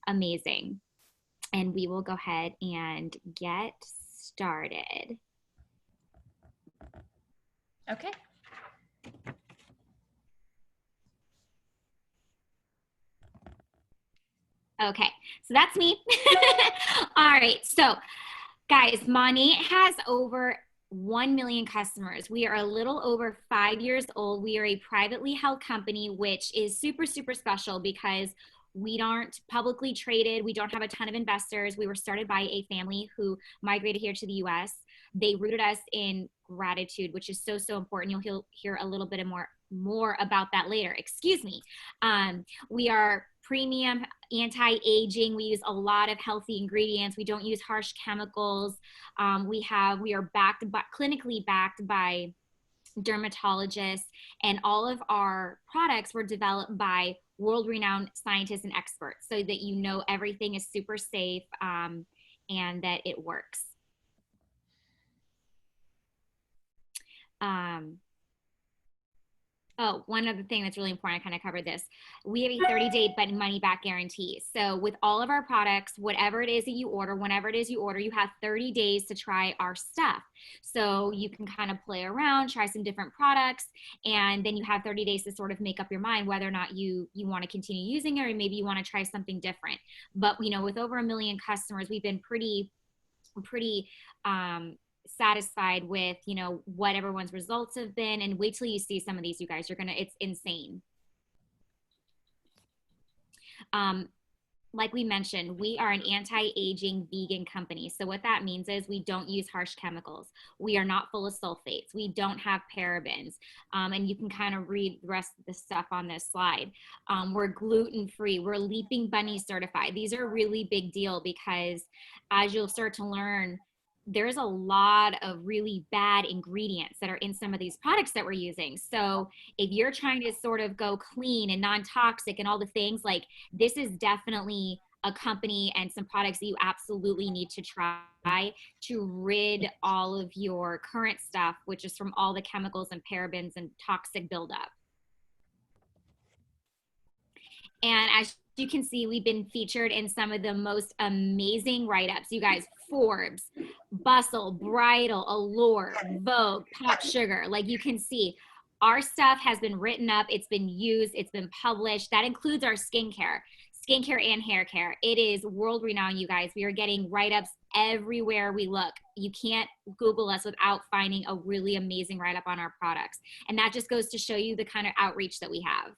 amazing. And we will go ahead and get started. Okay. Okay, so that's me. All right, so guys, MONAT has over 1 million customers. We are a little over 5 years old. We are a privately held company, which is super, super special because we aren't publicly traded. We don't have a ton of investors. We were started by a family who migrated here to the US. They rooted us in gratitude, which is so, so important. You'll hear a little bit more about that later. Excuse me. We are premium, anti-aging. We use a lot of healthy ingredients. We don't use harsh chemicals. We are clinically backed by dermatologists, and all of our products were developed by world-renowned scientists and experts so that you know everything is super safe and that it works. Oh, one other thing that's really important, I kind of covered this. We have a 30-day money back guarantee. So with all of our products, whatever it is that you order, whenever it is you order, you have 30 days to try our stuff. So you can kind of play around, try some different products, and then you have 30 days to sort of make up your mind whether or not you want to continue using it, or maybe you want to try something different. But, you know, with over 1 million customers, we've been pretty satisfied with, you know, what everyone's results have been. And wait till you see some of these, you guys, it's insane. Like we mentioned, we are an anti-aging vegan company. So what that means is we don't use harsh chemicals. We are not full of sulfates. We don't have parabens. And you can kind of read the rest of the stuff on this slide. We're gluten-free. We're Leaping Bunny certified. These are a really big deal because as you'll start to learn, there's a lot of really bad ingredients that are in some of these products that we're using. So if you're trying to sort of go clean and non-toxic and all the things, like, this is definitely a company and some products that you absolutely need to try to rid all of your current stuff, which is from all the chemicals and parabens and toxic buildup. And as you can see, we've been featured in some of the most amazing write-ups. You guys, Forbes, Bustle, Bridal, Allure, Vogue, Pop Sugar. Like, you can see, our stuff has been written up, it's been used, it's been published. That includes our skincare and hair care. It is world renowned, you guys. We are getting write-ups everywhere we look. You can't Google us without finding a really amazing write-up on our products. And that just goes to show you the kind of outreach that we have.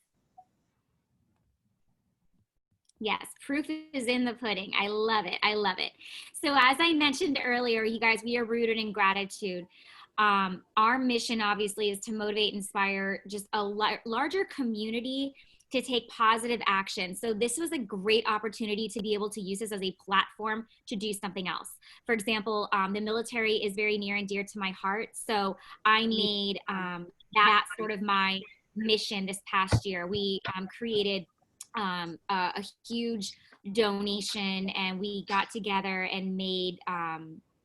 Yes, proof is in the pudding. I love it. I love it. So as I mentioned earlier, you guys, we are rooted in gratitude. Our mission, obviously, is to motivate, inspire just a larger community to take positive action. So this was a great opportunity to be able to use this as a platform to do something else. For example, the military is very near and dear to my heart. So I made that sort of my mission this past year. We created a huge donation, and we got together and made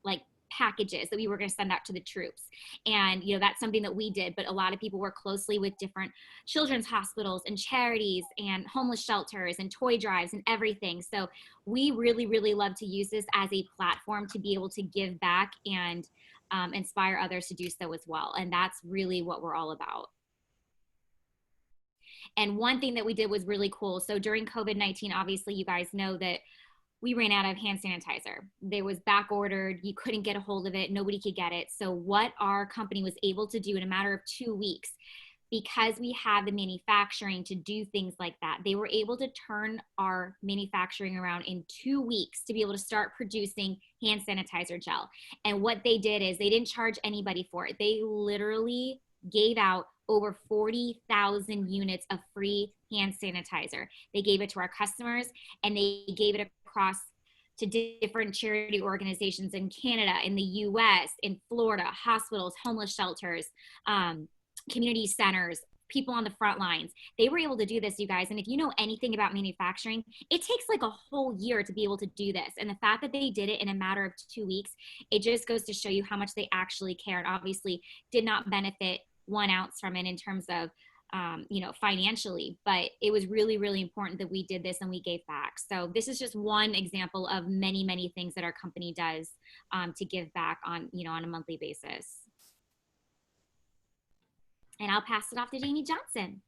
like packages that we were going to send out to the troops. And, you know, that's something that we did, but a lot of people work closely with different children's hospitals and charities and homeless shelters and toy drives and everything. So we really, really love to use this as a platform to be able to give back and inspire others to do so as well. And that's really what we're all about. And one thing that we did was really cool. So during COVID-19, obviously, you guys know that we ran out of hand sanitizer. There was back ordered. You couldn't get a hold of it. Nobody could get it. So what our company was able to do in a matter of 2 weeks, because we have the manufacturing to do things like that, they were able to turn our manufacturing around in 2 weeks to be able to start producing hand sanitizer gel. And what they did is they didn't charge anybody for it. They literally gave out over 40,000 units of free hand sanitizer. They gave it to our customers, and they gave it across to different charity organizations in Canada, in the US, in Florida, hospitals, homeless shelters, community centers, people on the front lines. They were able to do this, you guys. And if you know anything about manufacturing, it takes like a whole year to be able to do this. And the fact that they did it in a matter of 2 weeks, it just goes to show you how much they actually care, and obviously did not benefit 1 ounce from it in terms of financially, but it was really, really important that we did this and we gave back. So this is just one example of many, many things that our company does to give back on a monthly basis. And I'll pass it off to Jamie Johnson.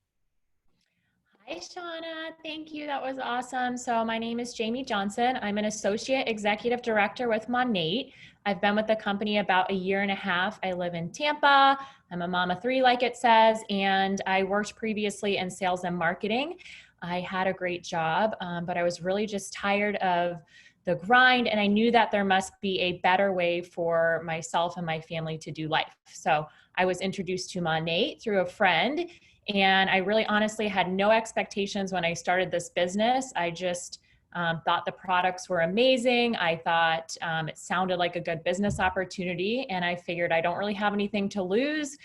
Hi, Shauna. Thank you. That was awesome. So my name is Jamie Johnson. I'm an Associate Executive Director with MONAT. I've been with the company about a year and a half. I live in Tampa. I'm a mom of three, like it says, and I worked previously in sales and marketing. I had a great job, but I was really just tired of the grind, and I knew that there must be a better way for myself and my family to do life. So I was introduced to MONAT through a friend, and I really honestly had no expectations when I started this business. I just thought the products were amazing. I thought it sounded like a good business opportunity, and I figured I don't really have anything to lose,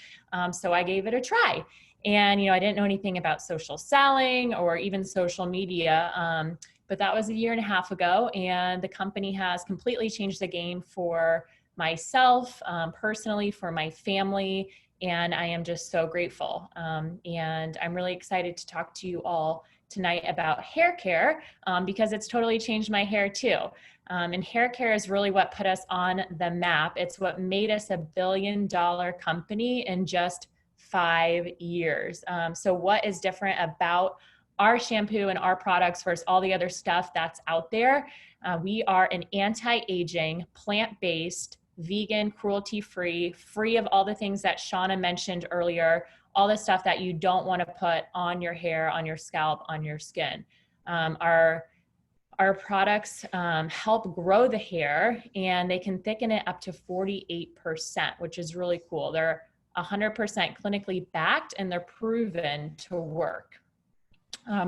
so I gave it a try. And I didn't know anything about social selling or even social media, but that was a year and a half ago, and the company has completely changed the game for myself, personally, for my family, and I am just so grateful. And I'm really excited to talk to you all tonight about hair care, because it's totally changed my hair too. And hair care is really what put us on the map. It's what made us $1 billion company in just 5 years. So what is different about our shampoo and our products versus all the other stuff that's out there? We are an anti-aging, plant-based, vegan, cruelty-free, free of all the things that Shauna mentioned earlier, all the stuff that you don't want to put on your hair, on your scalp, on your skin. Our products help grow the hair, and they can thicken it up to 48%, which is really cool. They're 100% clinically backed, and they're proven to work.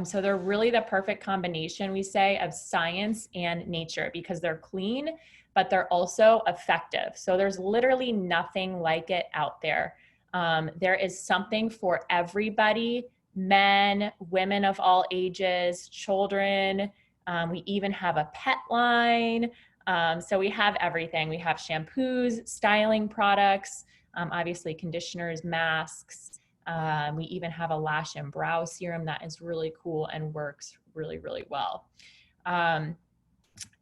So they're really the perfect combination, we say, of science and nature, because they're clean, but they're also effective. So there's literally nothing like it out there. There is something for everybody: men, women of all ages, children. We even have a pet line. So we have everything. We have shampoos, styling products, obviously conditioners, masks. We even have a lash and brow serum that is really cool and works really, really well.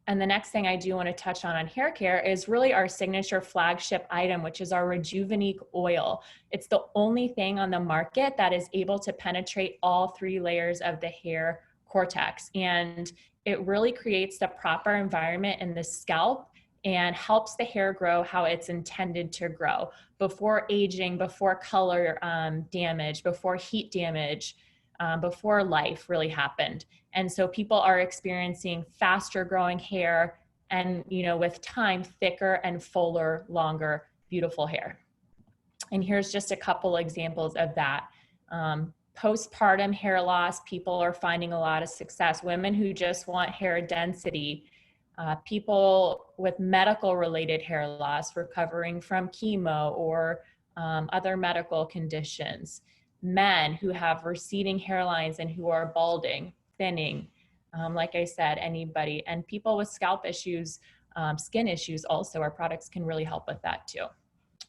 And the next thing I do want to touch on hair care is really our signature flagship item, which is our Rejuvenique oil. It's the only thing on the market that is able to penetrate all 3 layers of the hair cortex. And it really creates the proper environment in the scalp and helps the hair grow how it's intended to grow, before aging, before color damage, before heat damage, before life really happened. And so people are experiencing faster growing hair and, with time, thicker and fuller, longer, beautiful hair. And here's just a couple examples of that. Postpartum hair loss, people are finding a lot of success. Women who just want hair density, people with medical related hair loss, recovering from chemo or other medical conditions, men who have receding hairlines and who are balding, thinning, like I said, anybody, and people with scalp issues, skin issues also. Our products can really help with that too.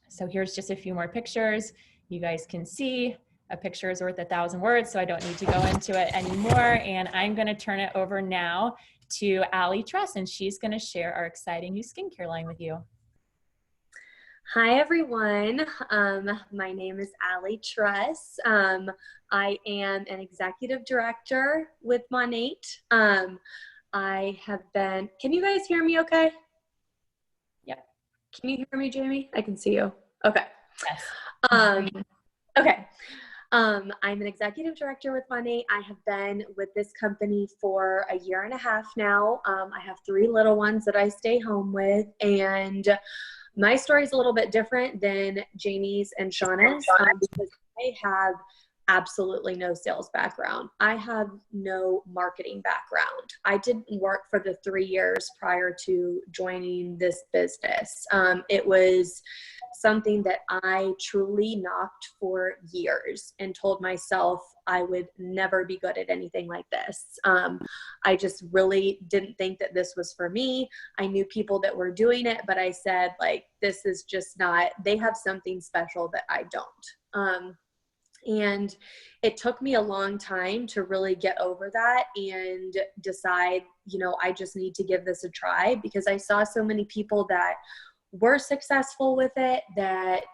So here's just a few more pictures. You guys can see a picture is worth 1,000 words, so I don't need to go into it anymore. And I'm gonna turn it over now to Truss, and she's gonna share our exciting new skincare line with you. Hi, everyone. My name is Truss. I am an executive director with MONAT. I have been, can you guys hear me okay? Yep. Can you hear me, Jamie? I can see you. Okay. Yes. Okay. I'm an executive director with MONAT. I have been with this company for a year and a half now. I have 3 little ones that I stay home with, and my story is a little bit different than Jamie's and Shauna's, because I have absolutely no sales background. I have no marketing background. I didn't work for the 3 years prior to joining this business. It was something that I truly knocked for years and told myself I would never be good at anything like this. I just really didn't think that this was for me. I knew people that were doing it, but I said, like, this is just not, they have something special that I don't. And it took me a long time to really get over that and decide, you know, I just need to give this a try, because I saw so many people that were successful with it that,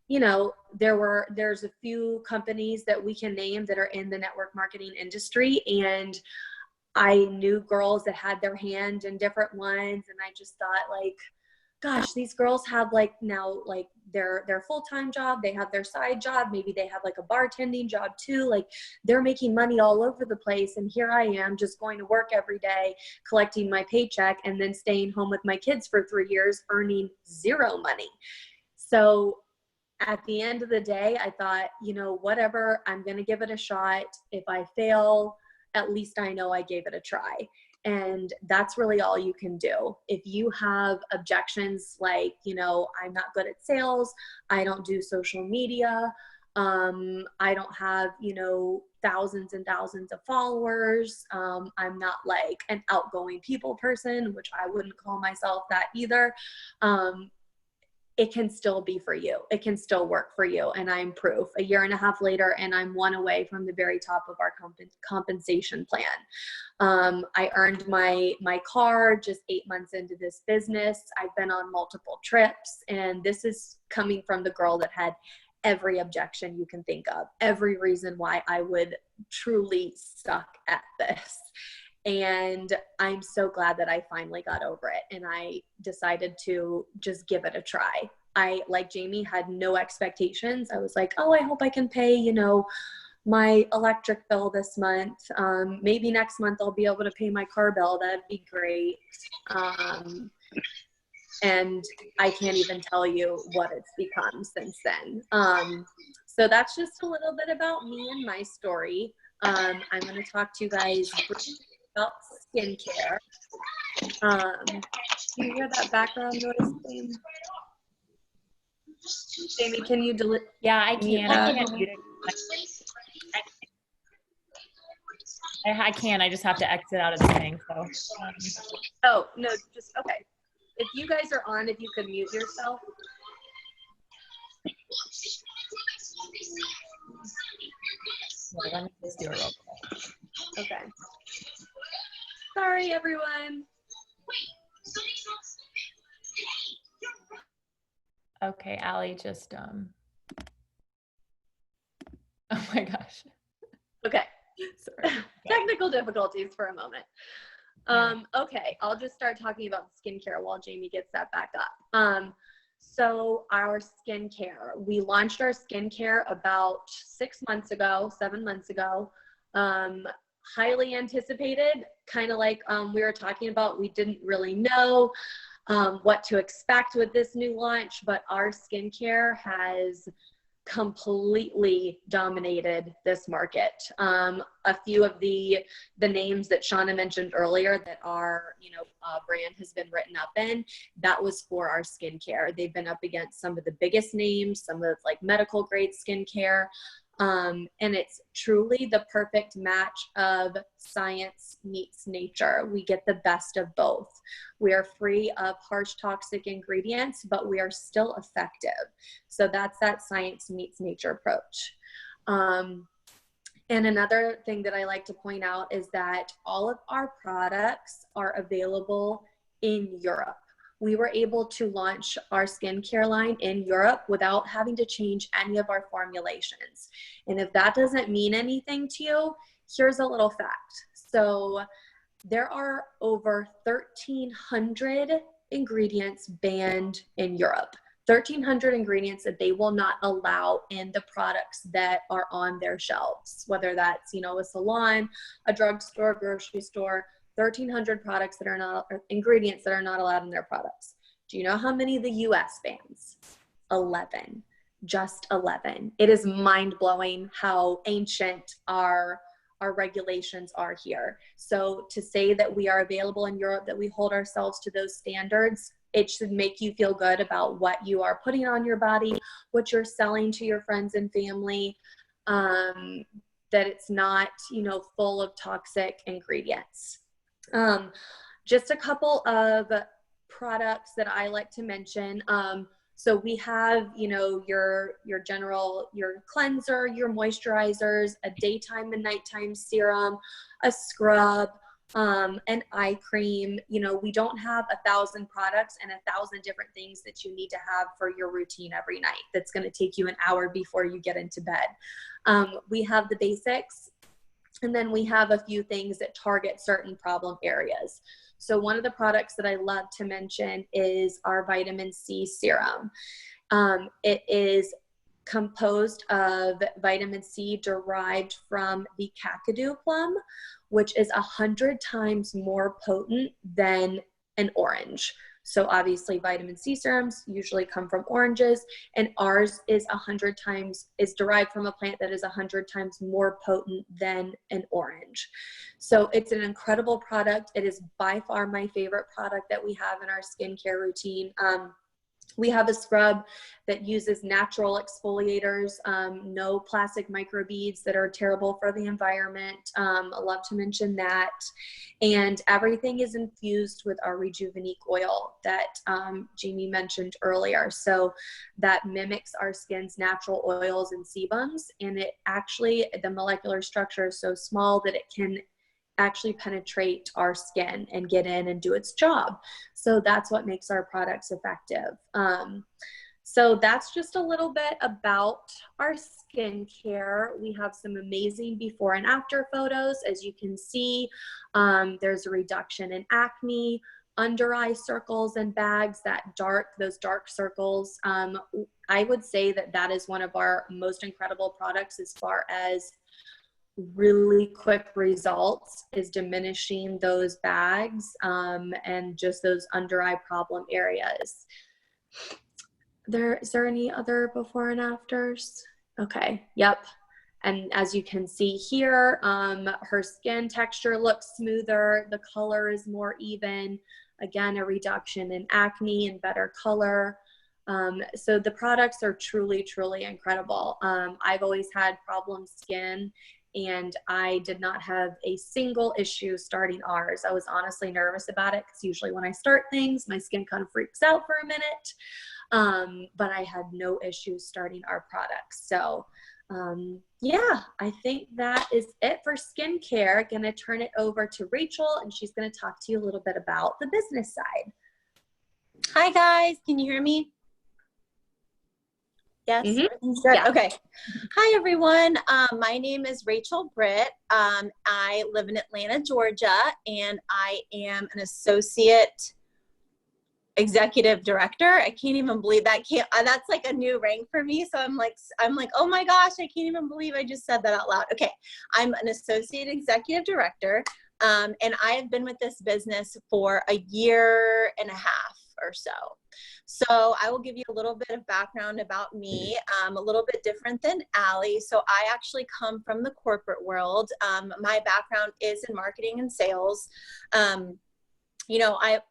you know, there's a few companies that we can name that are in the network marketing industry. And I knew girls that had their hand in different ones. And I just thought, like, gosh, these girls have like now like their full-time job, they have their side job, maybe they have like a bartending job too, like they're making money all over the place, and here I am just going to work every day, collecting my paycheck, and then staying home with my kids for 3 years earning zero money. So at the end of the day, I thought, you know, whatever, I'm going to give it a shot. If I fail, at least I know I gave it a try. And that's really all you can do. If you have objections like, you know, I'm not good at sales, I don't do social media, I don't have, you know, thousands and thousands of followers, I'm not like an outgoing people person, which I wouldn't call myself that either. It can still be for you. It can still work for you. And I'm proof. A year and a half later, and I'm one away from the very top of our compensation plan. I earned my car just 8 months into this business. I've been on multiple trips, and this is coming from the girl that had every objection you can think of, every reason why I would truly suck at this. And I'm so glad that I finally got over it, and I decided to just give it a try. I, like Jamie, had no expectations. I was like, oh, I hope I can pay, you know, my electric bill this month. Maybe next month I'll be able to pay my car bill. That'd be great. And I can't even tell you what it's become since then. So that's just a little bit about me and my story. I'm going to talk to you guys about skincare. Can you hear that background noise, Jamie? Jamie, can you delete? Yeah, I can. I can't mute it. I can. I just have to exit out of the thing. So. Oh no, just okay. If you guys are on, if you could mute yourself. Well, let me just do it real quick. Okay. Sorry, everyone. Okay, Allie just oh my gosh. Okay. Sorry. Technical difficulties for a moment. Okay, I'll just start talking about skincare while Jamie gets that back up. So our skincare, we launched our skincare about 7 months ago. Highly anticipated, kind of like we were talking about, we didn't really know what to expect with this new launch, but our skincare has completely dominated this market. A few of the names that Shauna mentioned earlier that our, you know, brand has been written up in, that was for our skincare. They've been up against some of the biggest names, some of like medical grade skincare. And it's truly the perfect match of science meets nature. We get the best of both. We are free of harsh toxic ingredients, but we are still effective. So that's that science meets nature approach. And another thing that I like to point out is that all of our products are available in Europe. We were able to launch our skincare line in Europe without having to change any of our formulations. And if that doesn't mean anything to you, here's a little fact. So there are over 1,300 ingredients banned in Europe. 1,300 ingredients that they will not allow in the products that are on their shelves, whether that's, you know, a salon, a drugstore, grocery store. 1,300 products that are not, or ingredients that are not allowed in their products. Do you know how many the US bans? 11, just 11. It is mind blowing how ancient our regulations are here. So to say that we are available in Europe, that we hold ourselves to those standards, it should make you feel good about what you are putting on your body, what you're selling to your friends and family, that it's not, you know, full of toxic ingredients. Just a couple of products that I like to mention. So we have, your general, your cleanser, your moisturizers, a daytime and nighttime serum, a scrub, an eye cream. We don't have 1,000 products and 1,000 different things that you need to have for your routine every night. That's going to take you an hour before you get into bed. We have the basics, and then we have a few things that target certain problem areas. So one of the products that I love to mention is our vitamin C serum. It is composed of vitamin C derived from the kakadu plum, which is 100 times more potent than an orange. So obviously vitamin C serums usually come from oranges, and ours is derived from a plant that is 100 times more potent than an orange. So it's an incredible product. It is by far my favorite product that we have in our skincare routine. We have a scrub that uses natural exfoliators, no plastic microbeads that are terrible for the environment. I love to mention that. And everything is infused with our Rejuvenique oil that Jamie mentioned earlier. So that mimics our skin's natural oils and sebums. And the molecular structure is so small that it can actually penetrate our skin and get in and do its job. So that's what makes our products effective. So that's just a little bit about our skincare. We have some amazing before and after photos. As you can see, there's a reduction in acne, under eye circles and bags, those dark circles. I would say that is one of our most incredible products as far as really quick results, is diminishing those bags and just those under eye problem areas. Is there any other before and afters? Okay, yep. And as you can see here, her skin texture looks smoother, the color is more even, again, a reduction in acne and better color. So the products are truly, truly incredible. I've always had problem skin, and I did not have a single issue starting ours. I was honestly nervous about it because usually when I start things, my skin kind of freaks out for a minute. But I had no issues starting our products. So yeah, I think that is it for skincare. Gonna turn it over to Rachel, and she's gonna talk to you a little bit about the business side. Hi guys, can you hear me? Yes, everything's good. Yeah. Okay. Hi everyone. My name is Rachel Britt. I live in Atlanta, Georgia, and I am an associate executive director. I can't even believe that. That's like a new rank for me. So I'm like, oh my gosh, I can't even believe I just said that out loud. Okay. I'm an associate executive director. And I have been with this business for a year and a half or so. So I will give you a little bit of background about me, a little bit different than Allie. So I actually come from the corporate world. My background is in marketing and sales.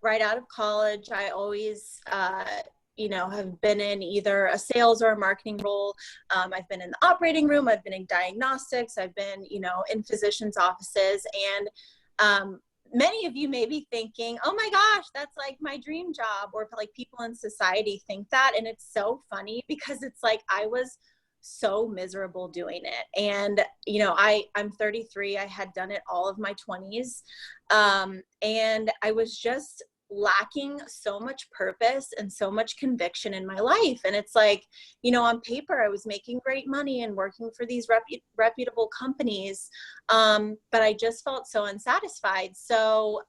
Right out of college, I always, have been in either a sales or a marketing role. I've been in the operating room. I've been in diagnostics. I've been, in physicians' offices. And many of you may be thinking, oh my gosh, that's like my dream job, or like people in society think that. And it's so funny because it's like, I was so miserable doing it. And, I'm 33. I had done it all of my 20s. And I was just lacking so much purpose and so much conviction in my life. And it's like, on paper, I was making great money and working for these reputable companies. But I just felt so unsatisfied. So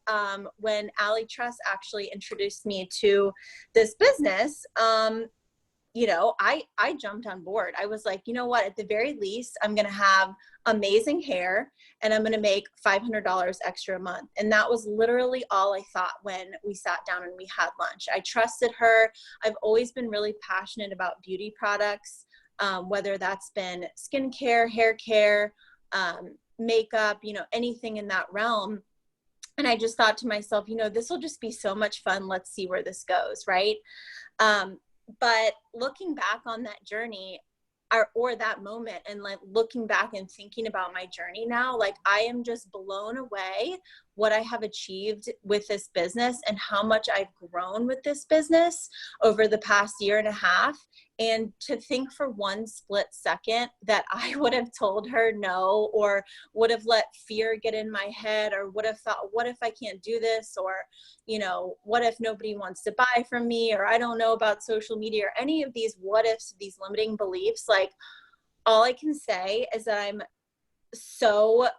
when Truss actually introduced me to this business, I jumped on board. I was like, you know what, at the very least, I'm going to have amazing hair and I'm going to make $500 extra a month. And that was literally all I thought when we sat down and we had lunch. I trusted her. I've always been really passionate about beauty products, whether that's been skincare, hair care, makeup, anything in that realm. And I just thought to myself, this will just be so much fun. Let's see where this goes. Right. But looking back on that journey or that moment, and like looking back and thinking about my journey now, like I am just blown away what I have achieved with this business and how much I've grown with this business over the past year and a half. And to think for one split second that I would have told her no, or would have let fear get in my head, or would have thought, what if I can't do this? Or, you know, what if nobody wants to buy from me? Or I don't know about social media, or any of these what ifs, these limiting beliefs. Like, all I can say is that I'm so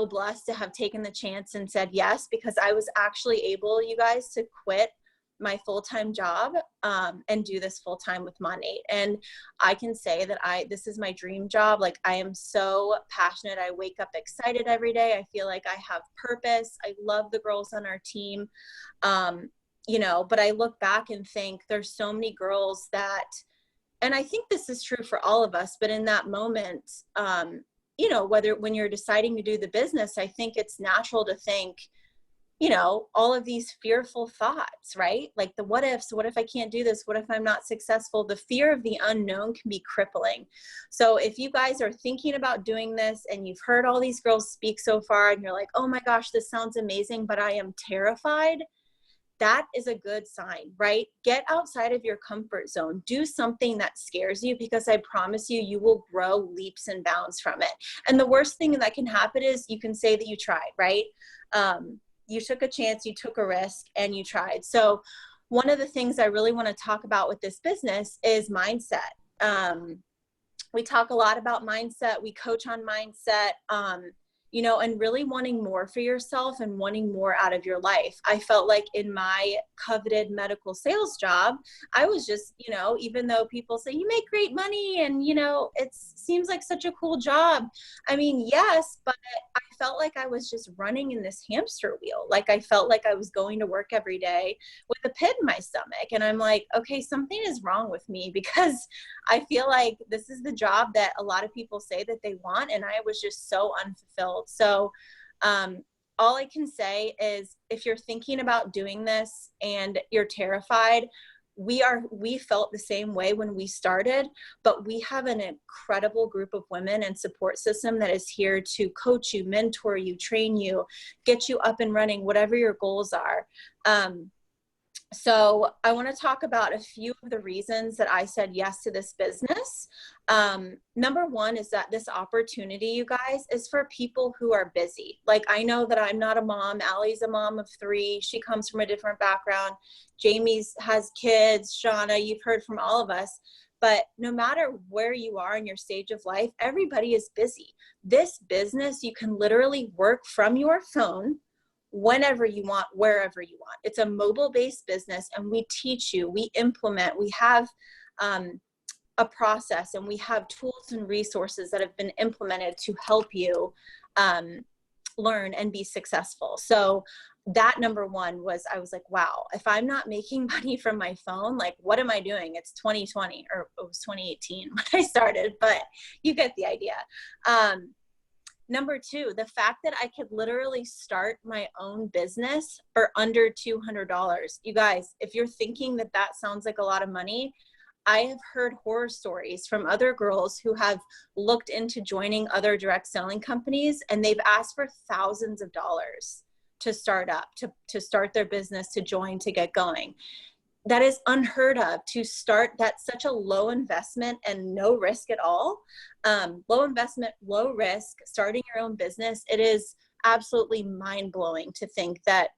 blessed to have taken the chance and said yes, because I was actually able, you guys, to quit my full-time job and do this full-time with MONAT. And I can say that this is my dream job. Like, I am so passionate. I wake up excited every day. I feel like I have purpose. I love the girls on our team. You know, but I look back and think there's so many girls that, and I think this is true for all of us, but in that moment, you know, when you're deciding to do the business, I think it's natural to think, you know, all of these fearful thoughts, right? Like the what ifs, what if I can't do this? What if I'm not successful? The fear of the unknown can be crippling. So if you guys are thinking about doing this and you've heard all these girls speak so far and you're like, oh my gosh, this sounds amazing, but I am terrified, that is a good sign, right? Get outside of your comfort zone. Do something that scares you, because I promise you, you will grow leaps and bounds from it. And the worst thing that can happen is you can say that you tried, right? You took a chance, you took a risk, and you tried. So one of the things I really want to talk about with this business is mindset. We talk a lot about mindset. We coach on mindset. You know, and really wanting more for yourself and wanting more out of your life. I felt like in my coveted medical sales job, I was just, you know, even though people say you make great money and, you know, it seems like such a cool job. I mean, yes, but I felt like I was just running in this hamster wheel. Like, I felt like I was going to work every day with a pit in my stomach. And I'm like, okay, something is wrong with me, because I feel like this is the job that a lot of people say that they want. And I was just so unfulfilled. So all I can say is, if you're thinking about doing this and you're terrified, we felt the same way when we started, but we have an incredible group of women and support system that is here to coach you, mentor you, train you, get you up and running, whatever your goals are. So I want to talk about a few of the reasons that I said yes to this business. Number one is that this opportunity, you guys, is for people who are busy. Like, I know that I'm not a mom. Allie's a mom of 3. She comes from a different background. Jamie's has kids. Shauna, you've heard from all of us. But no matter where you are in your stage of life, everybody is busy. This business, you can literally work from your phone whenever you want, wherever you want. It's a mobile-based business, and we teach you, we implement, we have a process, and we have tools and resources that have been implemented to help you learn and be successful. So that, number one, was, I was like, wow, if I'm not making money from my phone, like, what am I doing? It's 2020, or it was 2018 when I started, but you get the idea. Number two, the fact that I could literally start my own business for under $200. You guys, if you're thinking that that sounds like a lot of money, I have heard horror stories from other girls who have looked into joining other direct selling companies, and they've asked for thousands of dollars to start up, to start their business, to join, to get going. That is unheard of, to start. That's such a low investment and no risk at all. Low investment, low risk, starting your own business. It is absolutely mind-blowing to think that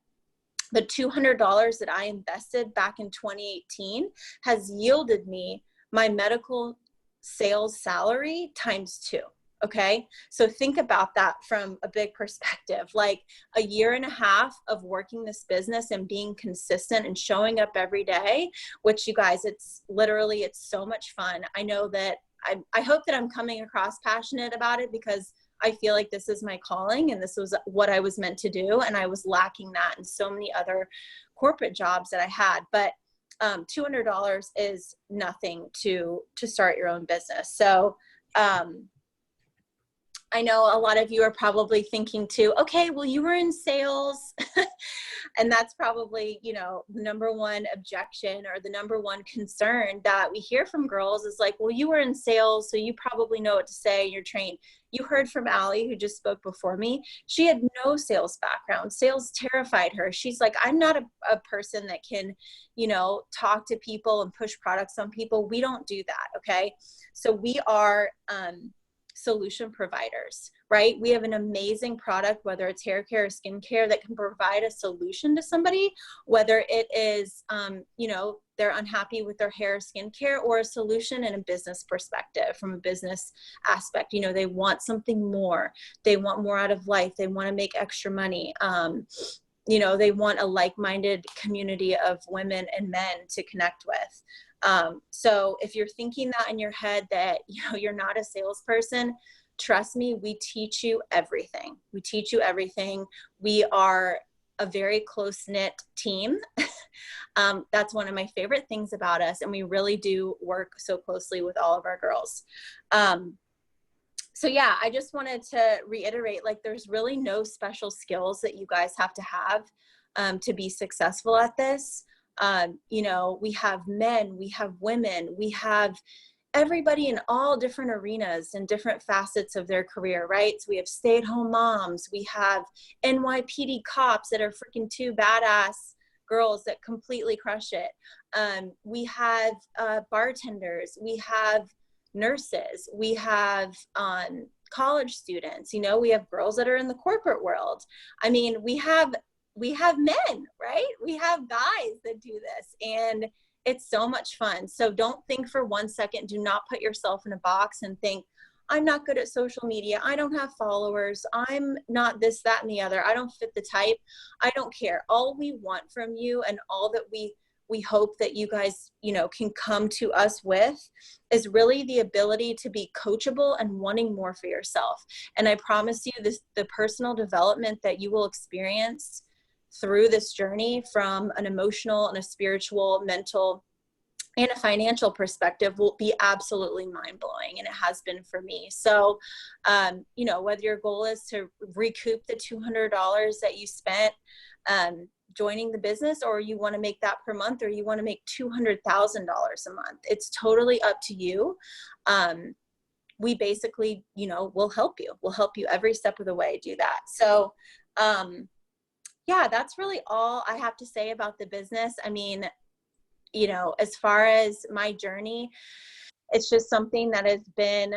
the $200 that I invested back in 2018 has yielded me my medical sales salary times 2. Okay. So think about that from a big perspective. Like, a year and a half of working this business and being consistent and showing up every day, which, you guys, it's so much fun. I know that I hope that I'm coming across passionate about it, because I feel like this is my calling and this was what I was meant to do. And I was lacking that in so many other corporate jobs that I had. But $200 is nothing to start your own business. So, I know a lot of you are probably thinking too, okay, well, you were in sales And that's probably, you know, the number one objection or the number one concern that we hear from girls is like, well, you were in sales, so you probably know what to say, you're trained. You heard from Allie, who just spoke before me. She had no sales background. Sales terrified her. She's like, I'm not a person that can, you know, talk to people and push products on people. We don't do that. Okay. So we are solution providers, right? We have an amazing product, whether it's hair care or skincare, that can provide a solution to somebody, whether it is, you know, they're unhappy with their hair or skincare, or a solution in a business perspective, from a business aspect. You know, they want something more. They want more out of life. They want to make extra money. You know, they want a like-minded community of women and men to connect with. So if you're thinking that in your head that, you know, you're not a salesperson, trust me, we teach you everything. We teach you everything. We are a very close-knit team. That's one of my favorite things about us. And we really do work so closely with all of our girls. So yeah, I just wanted to reiterate, like, there's really no special skills that you guys have to have to be successful at this. You know, we have men, we have women, we have everybody in all different arenas and different facets of their career, right? So we have stay-at-home moms, we have NYPD cops that are freaking two badass girls that completely crush it. We have bartenders, we have nurses, we have college students, you know, we have girls that are in the corporate world. I mean, we have men, right? We have guys that do this, and it's so much fun. So don't think for 1 second, do not put yourself in a box and think, I'm not good at social media. I don't have followers. I'm not this, that, and the other. I don't fit the type. I don't care. All we want from you, and all that we hope that you guys, you know, can come to us with, is really the ability to be coachable and wanting more for yourself. And I promise you, the personal development that you will experience through this journey, from an emotional and a spiritual, mental, and a financial perspective, will be absolutely mind-blowing. And it has been for me. So, you know, whether your goal is to recoup the $200 that you spent joining the business, or you want to make that per month, or you want to make $200,000 a month, it's totally up to you. We basically, you know, will help you. We'll help you every step of the way do that. So, yeah, that's really all I have to say about the business. I mean, you know, as far as my journey, it's just something that has been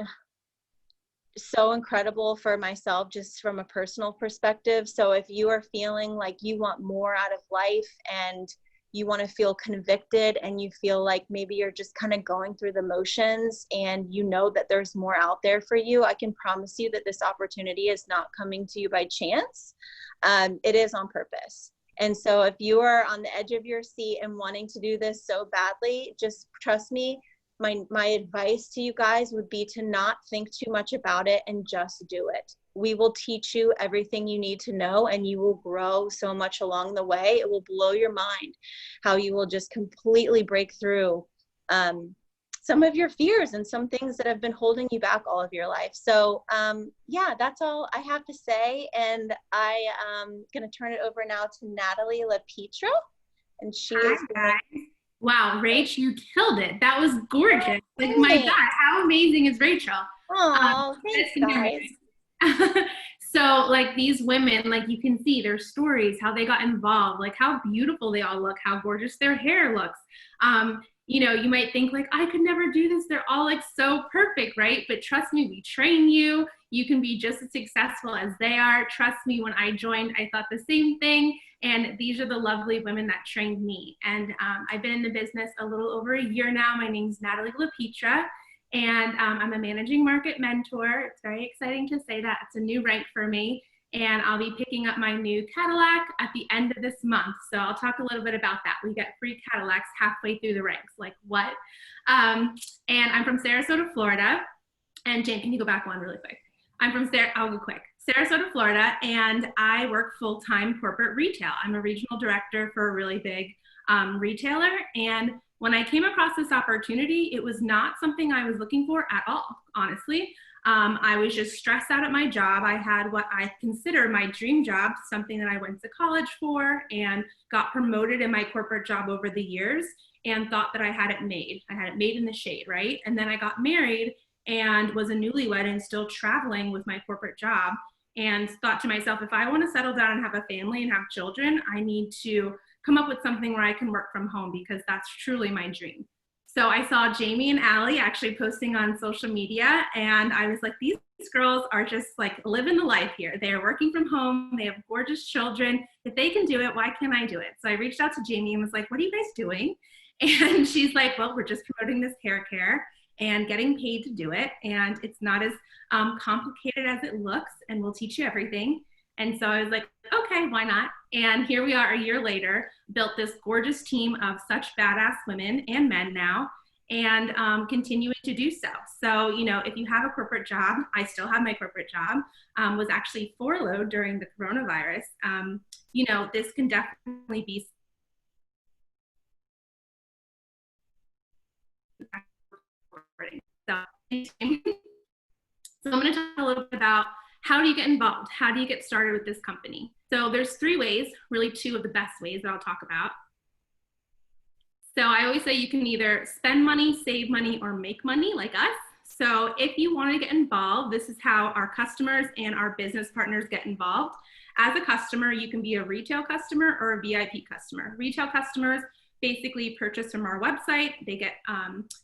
so incredible for myself, just from a personal perspective. So if you are feeling like you want more out of life, and you want to feel convicted, and you feel like maybe you're just kind of going through the motions, and you know that there's more out there for you, I can promise you that this opportunity is not coming to you by chance. It is on purpose. And so if you are on the edge of your seat and wanting to do this so badly, just trust me. My advice to you guys would be to not think too much about it and just do it. We will teach you everything you need to know, and you will grow so much along the way. It will blow your mind how you will just completely break through some of your fears and some things that have been holding you back all of your life. So yeah, that's all I have to say. And I am going to turn it over now to Natalie LaPietra. And she is wow, Rach, you killed it. That was gorgeous. Like, my God, how amazing is Rachel? Oh, thanks, guys. So, like, these women, like, you can see their stories, how they got involved, like how beautiful they all look, how gorgeous their hair looks. You know, you might think like, I could never do this. They're all like so perfect, right? But trust me, we train you. You can be just as successful as they are. Trust me, when I joined, I thought the same thing. And these are the lovely women that trained me. And I've been in the business a little over a year now. My name's Natalie LaPietra, and I'm a managing market mentor. It's very exciting to say that. It's a new rank for me. And I'll be picking up my new Cadillac at the end of this month. So I'll talk a little bit about that. We get free Cadillacs halfway through the ranks. Like, what? And I'm from Sarasota, Florida. And Jane, can you go back one really quick? I'll go quick. Sarasota, Florida, and I work full-time corporate retail. I'm a regional director for a really big retailer. And when I came across this opportunity, it was not something I was looking for at all, honestly. I was just stressed out at my job. I had what I consider my dream job, something that I went to college for and got promoted in my corporate job over the years and thought that I had it made. I had it made in the shade, right? And then I got married and was a newlywed and still traveling with my corporate job, and thought to myself, if I want to settle down and have a family and have children, I need to come up with something where I can work from home, because that's truly my dream. So I saw Jamie and Allie actually posting on social media, and I was like, these girls are just like living the life here. They are working from home. They have gorgeous children. If they can do it, why can't I do it? So I reached out to Jamie and was like, what are you guys doing? And she's like, well, we're just promoting this hair care and getting paid to do it. And it's not as complicated as it looks, and we'll teach you everything. And so I was like, okay, why not? And here we are a year later, built this gorgeous team of such badass women and men now, and continuing to do so. So, you know, if you have a corporate job, I still have my corporate job, was actually furloughed during the coronavirus. You know, this can definitely be so I'm going to talk a little bit about how do you get involved? How do you get started with this company? So there's 3 ways, really 2 of the best ways that I'll talk about. So I always say you can either spend money, save money, or make money like us. So if you want to get involved, this is how our customers and our business partners get involved. As a customer, you can be a retail customer or a VIP customer. Retail customers basically purchase from our website. They get,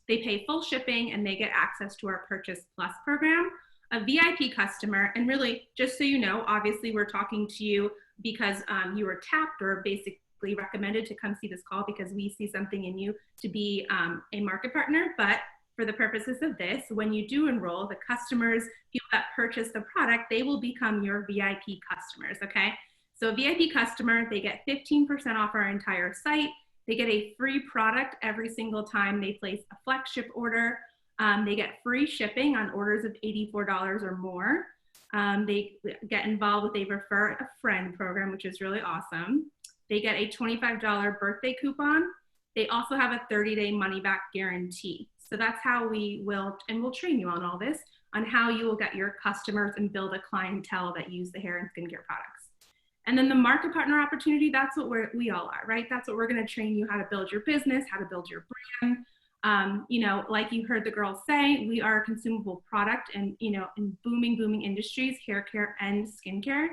they pay full shipping and they get access to our Purchase Plus program. A VIP customer, and really just so you know, obviously we're talking to you because you were tapped or basically recommended to come see this call because we see something in you to be a market partner. But for the purposes of this, when you do enroll, the customers, people that purchase the product, they will become your VIP customers, okay? So a VIP customer, they get 15% off our entire site. They get a free product every single time they place a flagship order. They get free shipping on orders of $84 or more. They get involved with a Refer a Friend program, which is really awesome. They get a $25 birthday coupon. They also have a 30-day money-back guarantee. So that's how we will, and we'll train you on all this, on how you will get your customers and build a clientele that use the hair and skincare products. And then the market partner opportunity, that's what we all are, right? That's what we're gonna train you how to build your business, how to build your brand. You know, like you heard the girls say, we are a consumable product and, you know, in booming industries, hair care and skincare.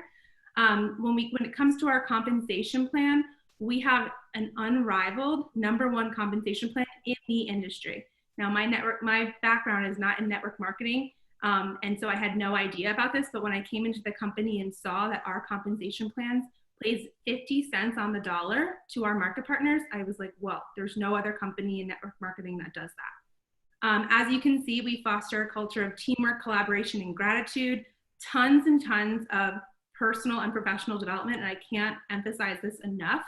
When it comes to our compensation plan, we have an unrivaled #1 compensation plan in the industry. Now, my background is not in network marketing, and so I had no idea about this, but when I came into the company and saw that our compensation plans plays 50 cents on the dollar to our market partners, I was like, whoa, there's no other company in network marketing that does that. As you can see, we foster a culture of teamwork, collaboration, and gratitude, tons and tons of personal and professional development, and I can't emphasize this enough.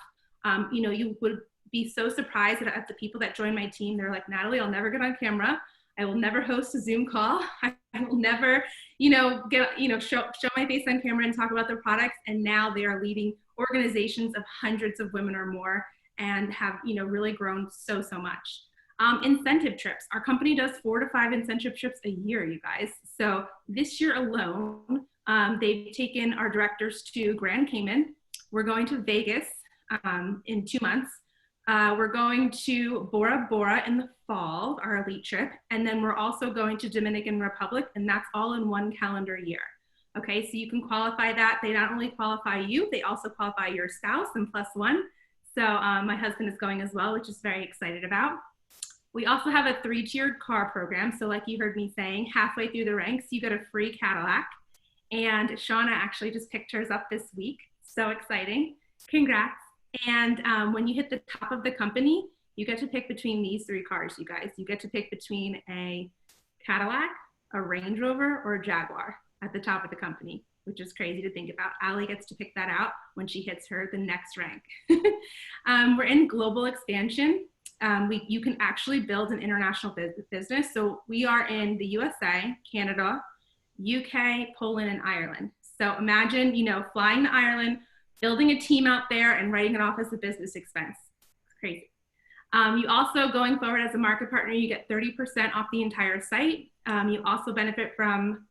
You know, you would be so surprised at the people that join my team. They're like, Natalie, I'll never get on camera. I will never host a Zoom call. I will never, you know, show my face on camera and talk about their products. And now they are leading organizations of hundreds of women or more and have, you know, really grown so much. Incentive trips. Our company does 4 to 5 incentive trips a year, you guys. So this year alone, they've taken our directors to Grand Cayman. We're going to Vegas in 2 months. We're going to Bora Bora in the fall, our elite trip, and then we're also going to Dominican Republic, and that's all in 1 calendar year. Okay, so you can qualify that. They not only qualify you, they also qualify your spouse and +1. So my husband is going as well, which is very excited about. We also have a 3-tiered car program. So like you heard me saying, halfway through the ranks, you get a free Cadillac. And Shauna actually just picked hers up this week. So exciting. Congrats. And when you hit the top of the company, you get to pick between these 3 cars, you guys. You get to pick between a Cadillac, a Range Rover, or a Jaguar at the top of the company, which is crazy to think about. Allie gets to pick that out when she hits the next rank. We're in global expansion. You can actually build an international business. So we are in the USA, Canada, UK, Poland, and Ireland. So imagine, you know, flying to Ireland, building a team out there and writing it off as a business expense. It's crazy. You also, going forward as a market partner, you get 30% off the entire site. You also benefit from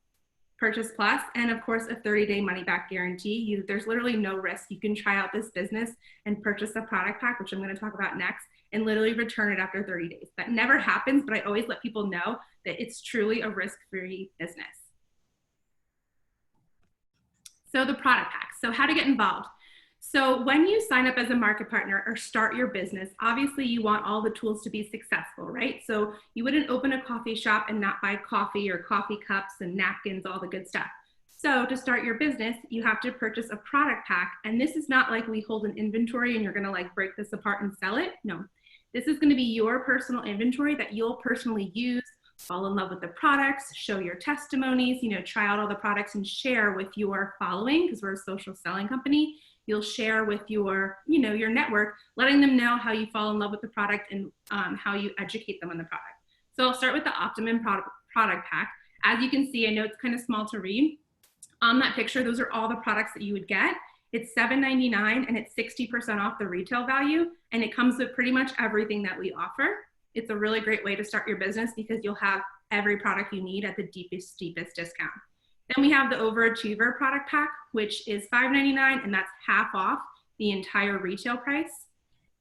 Purchase Plus, and of course, a 30-day money-back guarantee. There's literally no risk. You can try out this business and purchase a product pack, which I'm going to talk about next, and literally return it after 30 days. That never happens, but I always let people know that it's truly a risk-free business. So the product packs. So how to get involved. So when you sign up as a market partner or start your business, obviously you want all the tools to be successful, right? So you wouldn't open a coffee shop and not buy coffee or coffee cups and napkins, all the good stuff. So to start your business, you have to purchase a product pack. And this is not like we hold an inventory and you're gonna like break this apart and sell it. No, this is gonna be your personal inventory that you'll personally use, fall in love with the products, show your testimonies, try out all the products and share with your following, because we're a social selling company. You'll share with your, your network, letting them know how you fall in love with the product and how you educate them on the product. So I'll start with the Optimum product pack. As you can see, I know it's kind of small to read. On that picture, those are all the products that you would get. It's $7.99 and it's 60% off the retail value. And it comes with pretty much everything that we offer. It's a really great way to start your business because you'll have every product you need at the deepest discount. Then we have the Overachiever product pack, which is $5.99, and that's half off the entire retail price.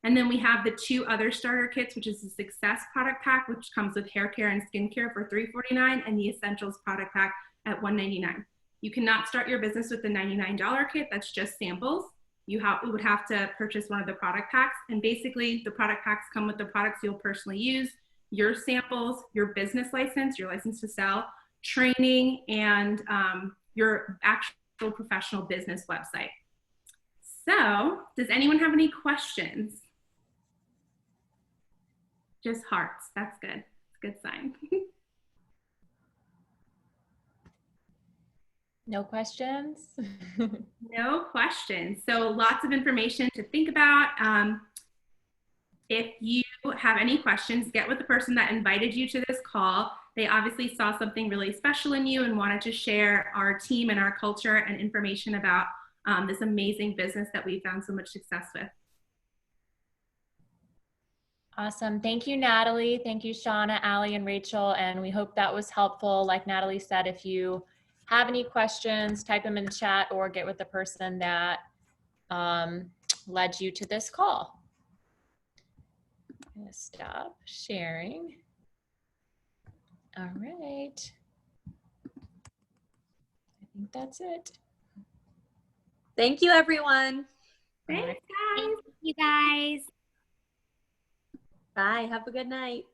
And then we have the 2 other starter kits, which is the Success product pack, which comes with hair care and skincare for $3.49, and the Essentials product pack at $1.99. You cannot start your business with the $99 kit. That's just samples. You would have to purchase one of the product packs. And basically, the product packs come with the products you'll personally use, your samples, your business license, your license to sell, training, and your actual professional business website. So, does anyone have any questions? Just hearts. That's good. Good sign. No questions? No questions. So lots of information to think about. If you have any questions, get with the person that invited you to this call. They obviously saw something really special in you and wanted to share our team and our culture and information about this amazing business that we found so much success with. Awesome. Thank you, Natalie. Thank you, Shauna, Allie, and Rachel. And we hope that was helpful. Like Natalie said, if you have any questions, type them in the chat or get with the person that led you to this call. I'm gonna stop sharing. All right. I think that's it. Thank you, everyone. Thanks, guys. Thank you guys. Bye. Have a good night.